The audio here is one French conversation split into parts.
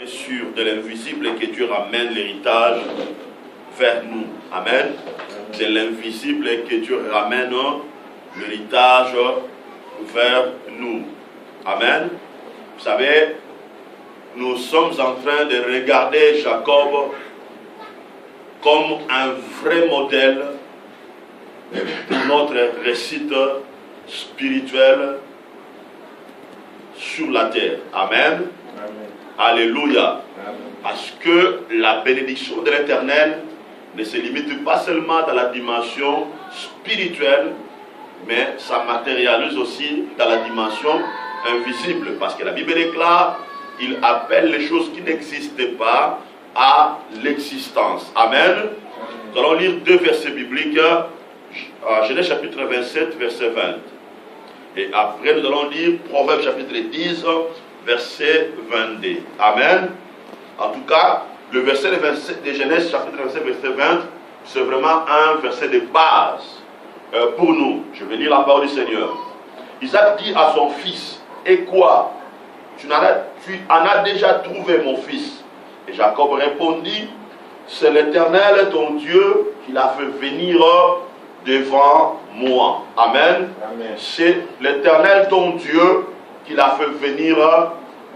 Sur de l'invisible et que Dieu ramène l'héritage vers nous. Amen. De l'invisible et que Dieu ramène l'héritage vers nous. Amen. Vous savez, nous sommes en train de regarder Jacob comme un vrai modèle pour notre réussite spirituelle sur la terre. Amen. Alléluia. Parce que la bénédiction de l'Éternel ne se limite pas seulement dans la dimension spirituelle, mais ça matérialise aussi dans la dimension invisible. Parce que la Bible déclare, il appelle les choses qui n'existaient pas à l'existence. Amen. Nous allons lire deux versets bibliques. Genèse chapitre 27, verset 20. Et après nous allons lire Proverbe chapitre 10, verset 22. Amen. En tout cas, le verset de Genèse chapitre 27, verset 20, c'est vraiment un verset de base pour nous. Je vais lire la parole du Seigneur. Isaac dit à son fils, et quoi? Tu en as déjà trouvé, mon fils? Et Jacob répondit, c'est l'Éternel ton Dieu qui l'a fait venir devant moi. Amen. Amen. C'est l'Éternel ton Dieu qui l'a fait venir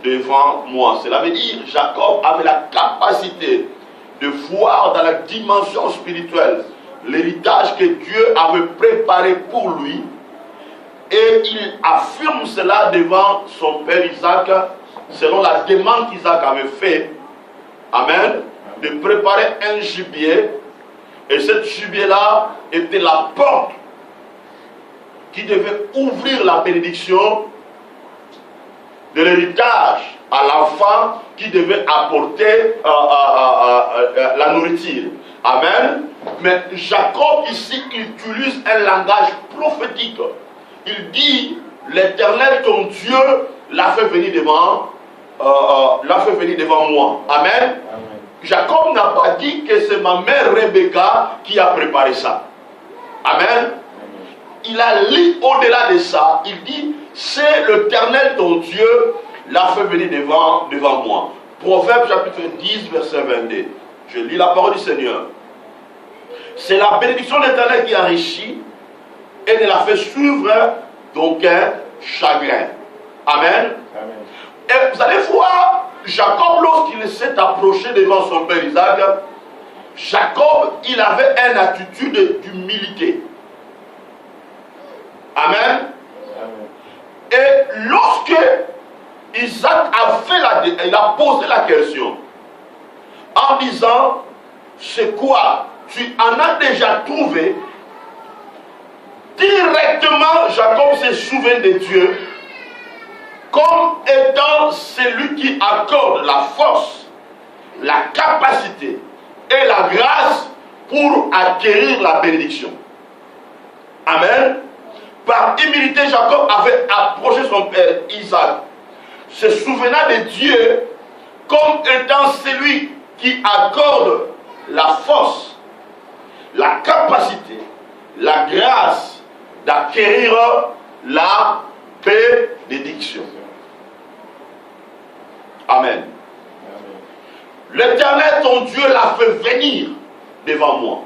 devant moi. Cela veut dire Jacob avait la capacité de voir dans la dimension spirituelle l'héritage que Dieu avait préparé pour lui, et il affirme cela devant son père Isaac selon la demande qu'Isaac avait fait. Amen. De préparer un gibier, et ce gibier-là était la porte qui devait ouvrir la bénédiction de l'héritage à l'enfant qui devait apporter la nourriture. Amen. Mais Jacob ici utilise un langage prophétique. Il dit, l'Éternel ton Dieu l'a fait venir devant moi. Amen. Amen. Jacob n'a pas dit que c'est ma mère Rebecca qui a préparé ça. Amen. Amen. Il a lu au-delà de ça. Il dit, c'est l'Éternel ton Dieu l'a fait venir devant moi. Proverbe chapitre 10, verset 22. Je lis la parole du Seigneur. C'est la bénédiction de l'Éternel qui enrichit et ne la fait suivre d'aucun chagrin. Amen. Amen. Et vous allez voir, Jacob, lorsqu'il s'est approché devant son père Isaac, Jacob, il avait une attitude d'humilité. Amen. Amen. Et lorsque Isaac il a posé la question en disant, c'est quoi? Tu en as déjà trouvé? Directement, Jacob se souvient de Dieu comme étant celui qui accorde la force, la capacité et la grâce pour acquérir la bénédiction. Amen. Par humilité, Jacob avait approché son père Isaac, se souvenant de Dieu comme étant celui qui accorde la force, la capacité, la grâce d'acquérir la bénédiction. Amen. L'Éternel ton Dieu l'a fait venir devant moi.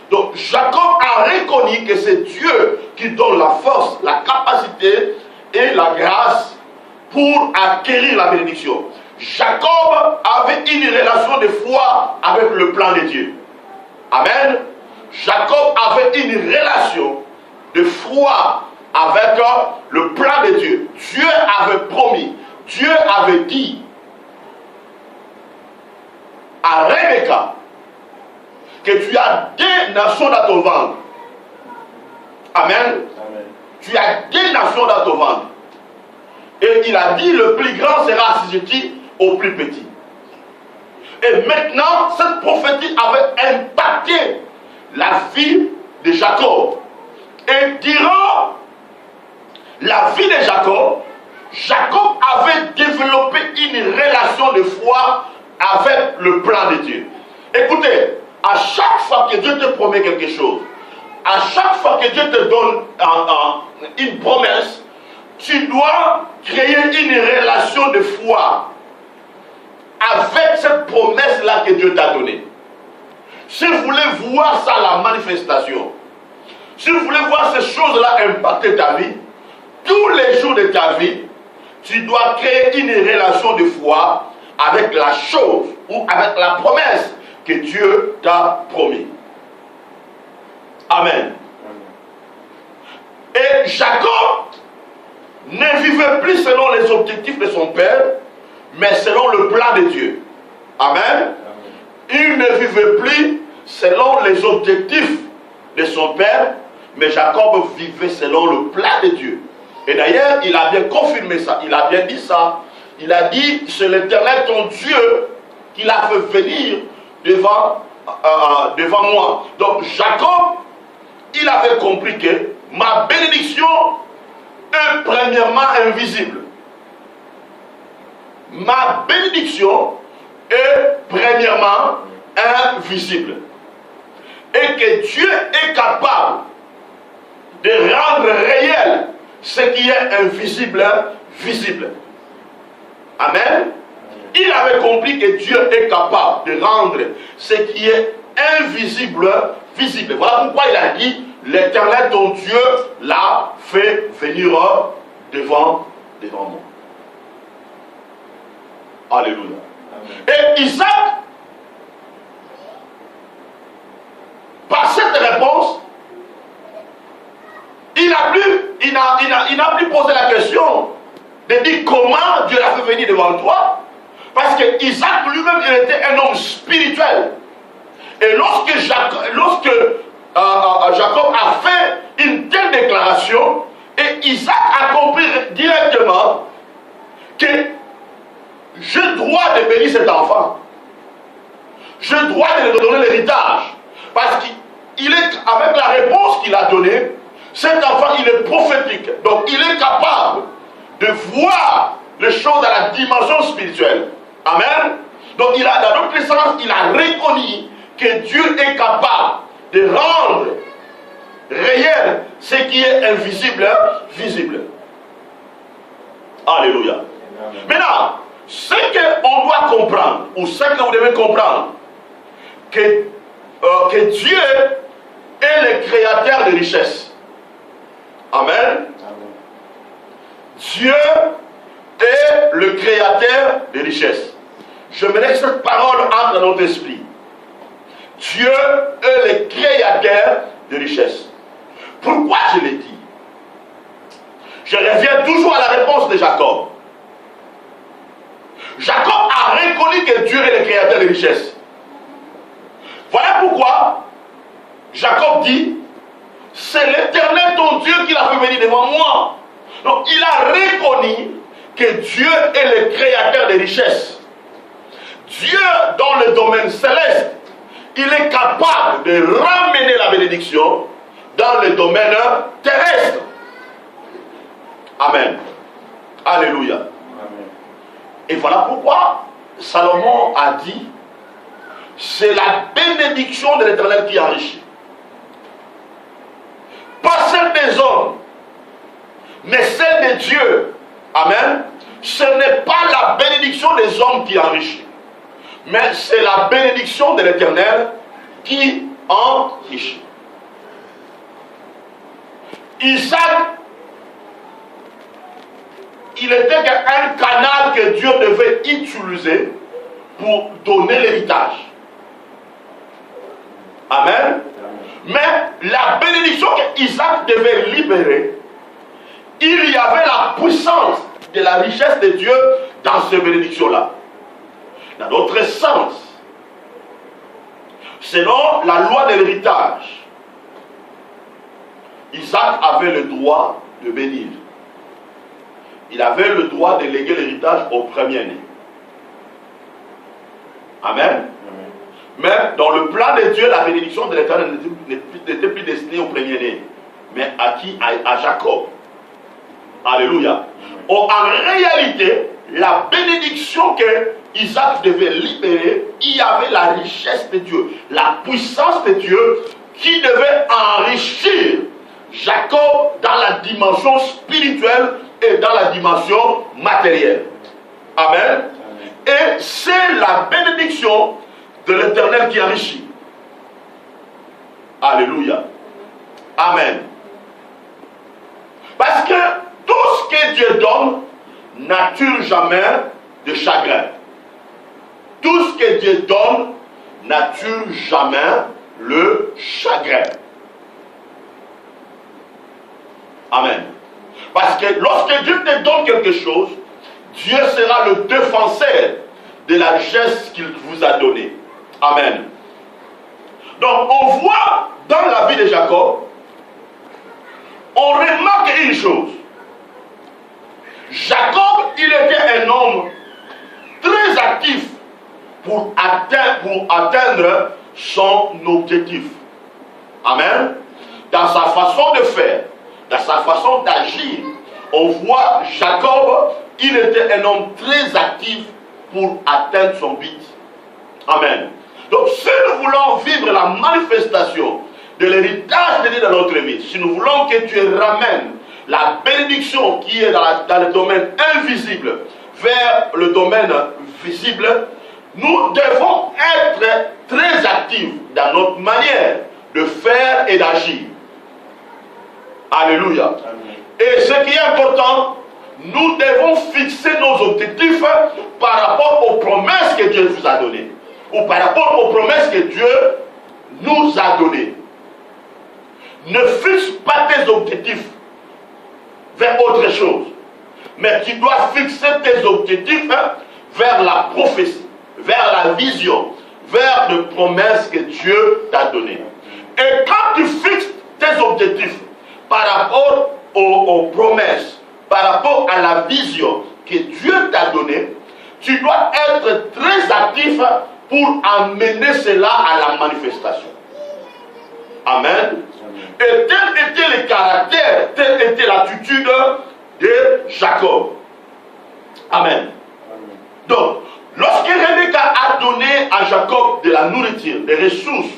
Donc Jacob a reconnu que c'est Dieu qui donne la force, la capacité et la grâce pour acquérir la bénédiction. Jacob avait une relation de foi avec le plan de Dieu. Amen. Jacob avait une relation de foi avec le plan de Dieu. Dieu avait promis, Dieu avait dit à Rebecca que tu as deux nations dans ton ventre. Amen. Amen. Tu as deux nations dans ton ventre. Et il a dit, le plus grand sera assujetti au plus petit. Et maintenant, cette prophétie avait impacté la vie de Jacob. Et durant la vie de Jacob, Jacob avait développé une relation de foi avec le plan de Dieu. Écoutez, à chaque fois que Dieu te promet quelque chose, à chaque fois que Dieu te donne une promesse, tu dois créer une relation de foi promesses-là que Dieu t'a données, si vous voulez voir ça, la manifestation, si vous voulez voir ces choses-là impacter ta vie, tous les jours de ta vie, tu dois créer une relation de foi avec la chose ou avec la promesse que Dieu t'a promis. Amen. Et Jacob ne vivait plus selon les objectifs de son père, mais selon le plan de Dieu. Amen. Il ne vivait plus selon les objectifs de son père, mais Jacob vivait selon le plan de Dieu. Et d'ailleurs, il a bien confirmé ça, il a bien dit ça. Il a dit, c'est l'Éternel ton Dieu qui l'a fait venir devant moi. Donc Jacob, il avait compris que ma bénédiction est premièrement invisible. Ma bénédiction est premièrement invisible. Et que Dieu est capable de rendre réel ce qui est invisible, visible. Amen. Il avait compris que Dieu est capable de rendre ce qui est invisible, visible. Voilà pourquoi il a dit, l'Éternel ton Dieu l'a fait venir devant moi. Alléluia. Et Isaac, par cette réponse, il n'a plus posé la question de dire comment Dieu l'a fait venir devant toi. Parce que Isaac lui-même, il était un homme spirituel. Et lorsque Jacob a fait une telle déclaration, et Isaac a compris directement que je dois de bénir cet enfant. Je dois de lui donner l'héritage. Parce qu'il est, avec la réponse qu'il a donnée, cet enfant, il est prophétique. Donc, il est capable de voir les choses dans la dimension spirituelle. Amen. Donc, dans notre sens, il a reconnu que Dieu est capable de rendre réel ce qui est invisible, visible. Alléluia. Amen. Maintenant, ce qu'on doit comprendre, ou ce que vous devez comprendre, que Dieu est le créateur de richesses. Amen. Amen. Dieu est le créateur de richesses. Je me laisse cette parole entre dans notre esprit. Dieu est le créateur de richesses. Pourquoi je l'ai dit? Je reviens toujours à la réponse de Jacob. Jacob a reconnu que Dieu est le créateur de richesses. Voilà pourquoi Jacob dit, c'est l'Éternel ton Dieu qui l'a fait venir devant moi. Donc il a reconnu que Dieu est le créateur des richesses. Dieu, dans le domaine céleste, il est capable de ramener la bénédiction dans le domaine terrestre. Amen. Alléluia. Amen. Et voilà pourquoi Salomon a dit, c'est la bénédiction de l'Éternel qui enrichit. Pas celle des hommes, mais celle de Dieu. Amen. Ce n'est pas la bénédiction des hommes qui enrichit, mais c'est la bénédiction de l'Éternel qui enrichit. Isaac, il était un canal que Dieu devait utiliser pour donner l'héritage. Amen. Mais la bénédiction qu'Isaac devait libérer, il y avait la puissance de la richesse de Dieu dans ces bénédictions-là. Dans notre sens, selon la loi de l'héritage, Isaac avait le droit de bénir. Il avait le droit de léguer l'héritage au premier-né. Amen. Mais dans le plan de Dieu, la bénédiction de l'Éternel n'était plus destinée au premier-né, mais à qui? À Jacob. Alléluia. En réalité, la bénédiction que Isaac devait libérer, il y avait la richesse de Dieu, la puissance de Dieu qui devait enrichir Jacob dans la dimension spirituelle et dans la dimension matérielle. Amen. Et c'est la bénédiction de l'Éternel qui enrichit. Alléluia. Amen. Parce que tout ce que Dieu donne n'attire jamais de chagrin. Tout ce que Dieu donne n'attire jamais le chagrin. Amen. Parce que lorsque Dieu te donne quelque chose, Dieu sera le défenseur de la richesse qu'il vous a donnée. Amen. Donc on voit dans la vie de Jacob, on remarque une chose. Jacob, il était un homme très actif pour atteindre son objectif. Amen. Dans sa façon de faire, dans sa façon d'agir, on voit Jacob, il était un homme très actif pour atteindre son but. Amen. Donc si nous voulons vivre la manifestation de l'héritage de Dieu dans notre vie, si nous voulons que Dieu ramène la bénédiction qui est dans le domaine invisible vers le domaine visible, nous devons être très actifs dans notre manière de faire et d'agir. Alléluia. Amen. Et ce qui est important, nous devons fixer nos objectifs par rapport aux promesses que Dieu vous a données, ou par rapport aux promesses que Dieu nous a données. Ne fixe pas tes objectifs vers autre chose, mais tu dois fixer tes objectifs vers la prophétie, vers la vision, vers les promesses que Dieu t'a données. Et quand tu fixes tes objectifs par rapport aux promesses, par rapport à la vision que Dieu t'a donnée, tu dois être très actif pour amener cela à la manifestation. Amen. Et tel était le caractère, telle était l'attitude de Jacob. Amen. Donc, lorsque Rebecca a donné à Jacob de la nourriture, des ressources,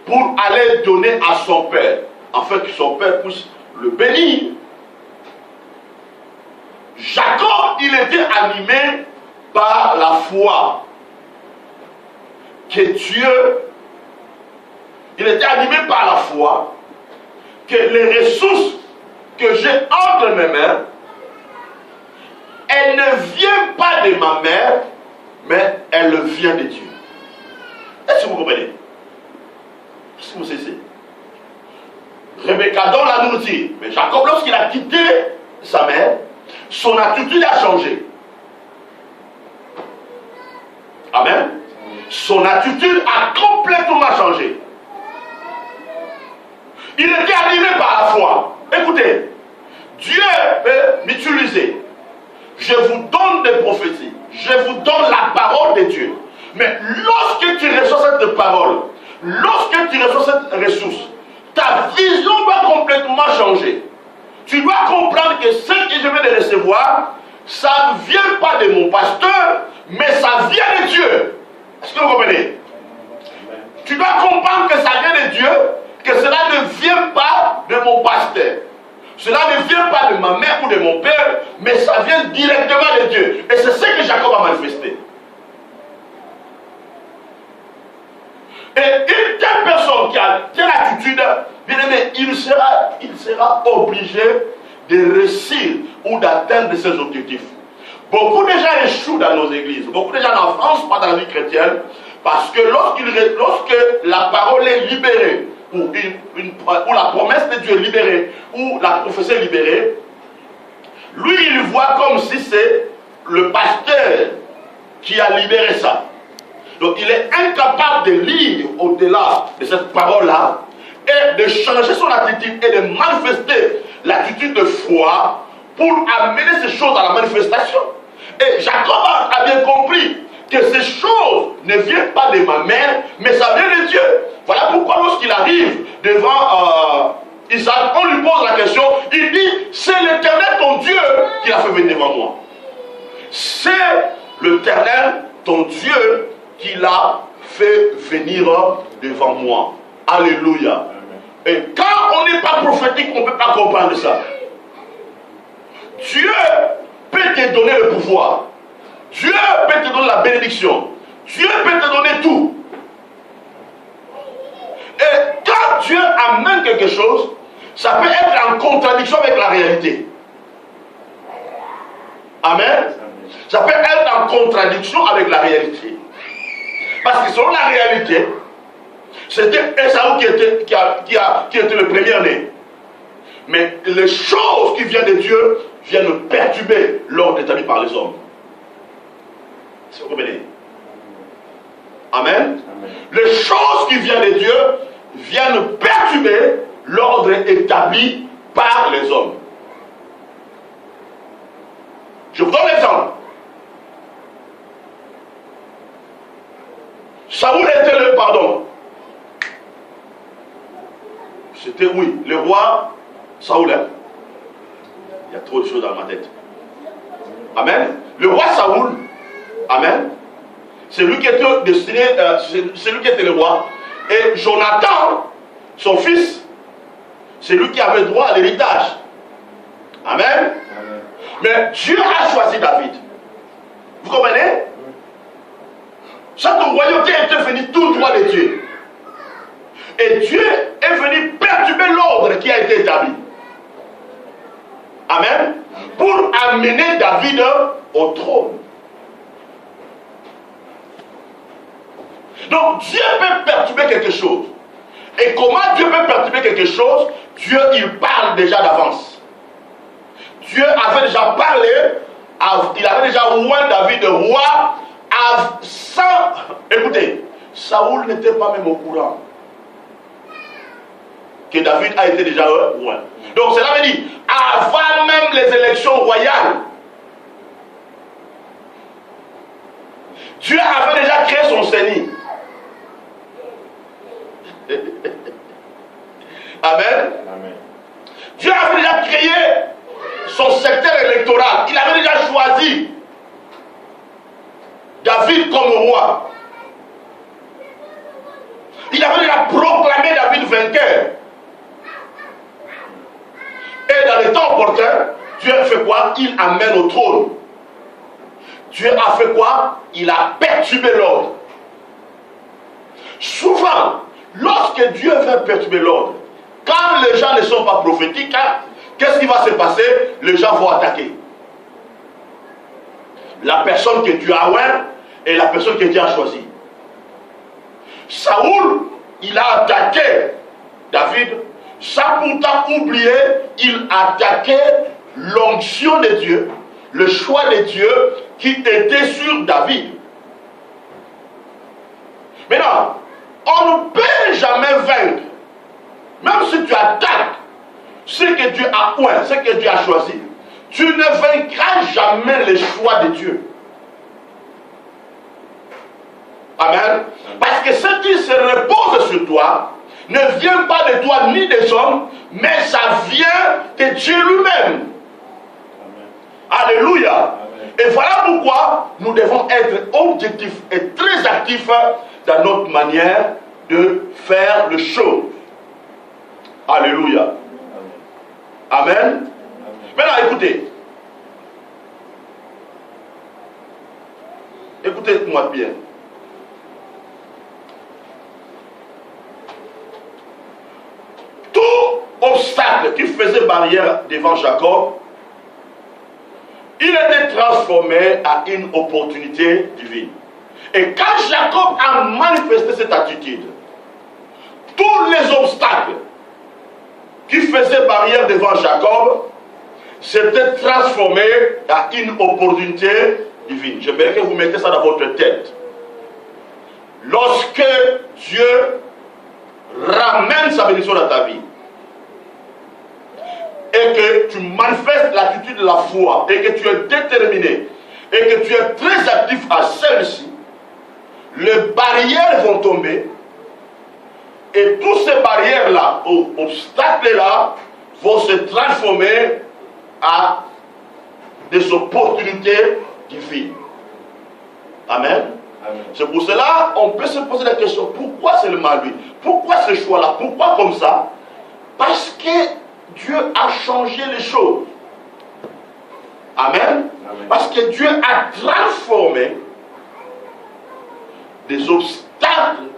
pour aller donner à son père, afin que son père puisse le bénir, Jacob, il était animé par la foi que Dieu, il était animé par la foi que les ressources que j'ai entre mes mains, elles ne viennent pas de ma mère, mais elles viennent de Dieu. Est-ce que vous comprenez? Est-ce que vous cessez? Rebecca donne la nourriture, mais Jacob, lorsqu'il a quitté sa mère, son attitude a changé. Amen. Son attitude a complètement changé. Il était animé par la foi. Écoutez, Dieu peut m'utiliser. Je vous donne des prophéties. Je vous donne la parole de Dieu. Mais lorsque tu reçois cette parole, lorsque tu reçois cette ressource, ta vision doit complètement changer. Tu dois comprendre que ce que je vais de recevoir, ça ne vient pas de mon pasteur, mais ça vient de Dieu. Est-ce que vous comprenez? Tu dois comprendre que ça vient de Dieu, que cela ne vient pas de mon pasteur. Cela ne vient pas de ma mère ou de mon père, mais ça vient directement de Dieu. Et c'est ce que Jacob a manifesté. Et une telle personne qui a telle attitude, bien aimé, il sera obligé de réussir ou d'atteindre ses objectifs. Beaucoup de gens échouent dans nos églises, beaucoup de gens en France, pas dans la vie chrétienne, parce que lorsque la parole est libérée, ou la promesse de Dieu est libérée, ou la prophétie est libérée, lui il voit comme si c'est le pasteur qui a libéré ça. Donc il est incapable de lire au-delà de cette parole-là et de changer son attitude et de manifester l'attitude de foi pour amener ces choses à la manifestation. Et Jacob a bien compris que ces choses ne viennent pas de ma mère, mais ça vient de Dieu. Voilà pourquoi lorsqu'il arrive devant Isaac, on lui pose la question, il dit, c'est l'Éternel ton Dieu qui l'a fait venir devant moi. C'est l'Éternel ton Dieu qui l'a fait venir devant moi. Alléluia. Et quand on n'est pas prophétique, on ne peut pas comprendre ça. Dieu peut te donner le pouvoir. Dieu peut te donner la bénédiction. Dieu peut te donner tout. Et quand Dieu amène quelque chose, ça peut être en contradiction avec la réalité. Amen. Ça peut être en contradiction avec la réalité. Parce que selon la réalité, c'était Esaü qui était le premier-né. Mais les choses qui viennent de Dieu viennent perturber l'ordre établi par les hommes. C'est comprenez? Amen. Amen. Les choses qui viennent de Dieu viennent perturber l'ordre établi par les hommes. Je vous donne l'exemple. Saoul était le pardon. C'était, oui, le roi Saoul. Hein? Il y a trop de choses dans ma tête. Amen. Le roi Saoul, amen, c'est lui qui était destiné, c'est lui qui était le roi. Et Jonathan, son fils, c'est lui qui avait droit à l'héritage. Amen. Amen. Mais Dieu a choisi David. Vous comprenez? Cette royauté était venue tout droit de Dieu. Et Dieu est venu perturber l'ordre qui a été établi. Amen. Pour amener David au trône. Donc Dieu peut perturber quelque chose. Et comment Dieu peut perturber quelque chose? Dieu, il parle déjà d'avance. Dieu avait déjà parlé, il avait déjà oint David roi sans... Écoutez, Saoul n'était pas même au courant que David a été déjà oint. Donc cela veut dire, avant même les élections royales, Dieu avait déjà créé son Seigneur. Amen. Amen. Dieu avait déjà créé son secteur électoral. Il avait déjà choisi David comme roi. Il avait déjà proclamé David vainqueur. Et dans les temps opportuns, Dieu a fait quoi? Il amène au trône. Dieu a fait quoi? Il a perturbé l'ordre. Souvent, lorsque Dieu veut perturber l'ordre, quand les gens ne sont pas prophétiques, qu'est-ce qui va se passer? Les gens vont attaquer. La personne que Dieu a oint et la personne que Dieu a choisie. Saoul, il a attaqué David, sans pourtant oublier, il attaquait l'onction de Dieu, le choix de Dieu qui était sur David. Maintenant, on ne peut jamais vaincre, même si tu attaques ce que Dieu a oint, ce que Dieu a choisi, tu ne vaincras jamais le choix de Dieu. Amen. Parce que ce qui se repose sur toi ne vient pas de toi ni des hommes, mais ça vient de Dieu lui-même. Alléluia. Amen. Et voilà pourquoi nous devons être objectifs et très actifs dans notre manière de faire les choses. Alléluia. Amen. Amen. Maintenant, écoutez. Écoutez-moi bien. Tout obstacle qui faisait barrière devant Jacob, il était transformé en une opportunité divine. Et quand Jacob a manifesté cette attitude, tous les obstacles qui faisaient barrière devant Jacob s'étaient transformés en une opportunité divine. J'aimerais que vous mettez ça dans votre tête. Lorsque Dieu ramène sa bénédiction dans ta vie et que tu manifestes l'attitude de la foi et que tu es déterminé et que tu es très actif à celle-ci, les barrières vont tomber et toutes ces barrières-là, obstacles-là, vont se transformer à des opportunités divines. Amen. Amen. C'est pour cela on peut se poser la question, pourquoi seulement lui? Pourquoi ce choix-là? Pourquoi comme ça? Parce que Dieu a changé les choses. Amen. Parce que Dieu a transformé des obstacles